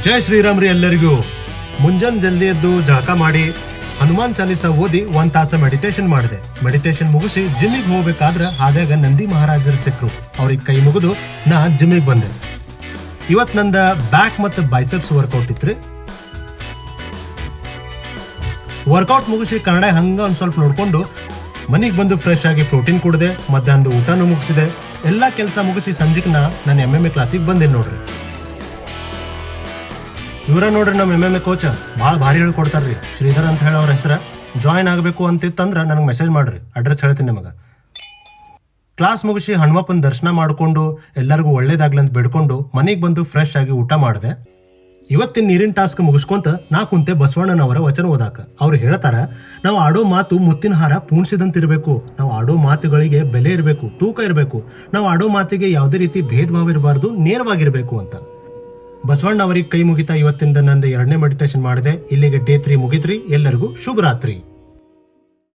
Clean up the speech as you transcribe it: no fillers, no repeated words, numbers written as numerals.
ಜೈ ಶ್ರೀರಾಮ್ ರೀ ಎಲ್ಲರಿಗೂ. ಮುಂಜಾನೆ ಜಲ್ದಿ ಎದ್ದು ಜಳಕ ಮಾಡಿ ಹನುಮಾನ್ ಚಾಲೀಸ ಓದಿ 1 ತಾಸ ಮೆಡಿಟೇಷನ್ ಮಾಡಿದೆ. ಮೆಡಿಟೇಷನ್ ಮುಗಿಸಿ ಜಿಮ್ಮಿಗೆ ಹೋಗ್ಬೇಕಾದ್ರೆ ಹಾದ್ಯಾಗ ನಂದಿ ಮಹಾರಾಜರು ಸಿಕ್ಕರು. ಅವ್ರಿಗೆ ಕೈ ಮುಗಿದು ನಾ ಜಿಮ್ಮಿಗೆ ಬಂದೆ. ಇವತ್ ನಂದ ಬ್ಯಾಕ್ ಮತ್ತು ಬೈಸೆಪ್ಸ್ ವರ್ಕೌಟ್ ಇತ್ರಿ. ವರ್ಕೌಟ್ ಮುಗಿಸಿ ಕನ್ನಡ ಹಂಗ ಒಂದ್ ಸ್ವಲ್ಪ ನೋಡ್ಕೊಂಡು ಮನೆಗೆ ಬಂದು ಫ್ರೆಶ್ ಆಗಿ ಪ್ರೋಟೀನ್ ಕುಡಿದೆ. ಮಧ್ಯಾಹ್ನದ ಊಟನೂ ಮುಗಿಸಿದೆ. ಎಲ್ಲಾ ಕೆಲಸ ಮುಗಿಸಿ ಸಂಜೆಗೆ ನಾನು MMA ಕ್ಲಾಸಿಗೆ ಬಂದೆ ನೋಡ್ರಿ. ಇವರ ನೋಡ್ರಿ ನಮ್ಮ MMA ಕೋಚ ಭಾಳ ಭಾರಿ ಹೇಳ್ಕೊಡ್ತಾರ್ರಿ. ಶ್ರೀಧರ್ ಅಂತ ಹೇಳಿ ಅವ್ರ ಹೆಸರ. ಜಾಯಿನ್ ಆಗಬೇಕು ಅಂತಿತ್ತಂದ್ರೆ ನನಗೆ ಮೆಸೇಜ್ ಮಾಡ್ರಿ, ಅಡ್ರೆಸ್ ಹೇಳ್ತೀನಿ ನಿಮಗೆ. ಕ್ಲಾಸ್ ಮುಗಿಸಿ ಹನುಮಪ್ಪನ ದರ್ಶನ ಮಾಡಿಕೊಂಡು ಎಲ್ಲರಿಗೂ ಒಳ್ಳೇದಾಗ್ಲಿ ಅಂತ ಬೇಡ್ಕೊಂಡು ಮನೆಗೆ ಬಂದು ಫ್ರೆಶ್ ಆಗಿ ಊಟ ಮಾಡಿದೆ. ಇವತ್ತಿನ ನೀರಿನ ಟಾಸ್ಕ್ ಮುಗಿಸ್ಕೊಂತ ನಾ ಕುಂತೆ ಬಸವಣ್ಣನವರ ವಚನ ಓದಾಕ. ಅವ್ರು ಹೇಳ್ತಾರ, ನಾವು ಆಡೋ ಮಾತು ಮುತ್ತಿನ ಹಾರ ಪೂಣಿಸಿದಂತಿರಬೇಕು. ನಾವು ಆಡೋ ಮಾತುಗಳಿಗೆ ಬೆಲೆ ಇರಬೇಕು, ತೂಕ ಇರಬೇಕು. ನಾವು ಆಡೋ ಮಾತಿಗೆ ಯಾವುದೇ ರೀತಿ ಭೇದ ಭಾವ ಇರಬಾರ್ದು, ನೇರವಾಗಿರ್ಬೇಕು ಅಂತ. ಬಸವಣ್ಣ ಅವರಿಗೆ ಕೈ ಮುಗಿತಾ ಇವತ್ತಿಂದ ನಂದು 2ನೇ ಮೆಡಿಟೇಷನ್ ಮಾಡಿದೆ. ಇಲ್ಲಿಗೆ ಡೇ 3 ಮುಗಿತ್ರಿ. ಎಲ್ಲರಿಗೂ ಶುಭರಾತ್ರಿ.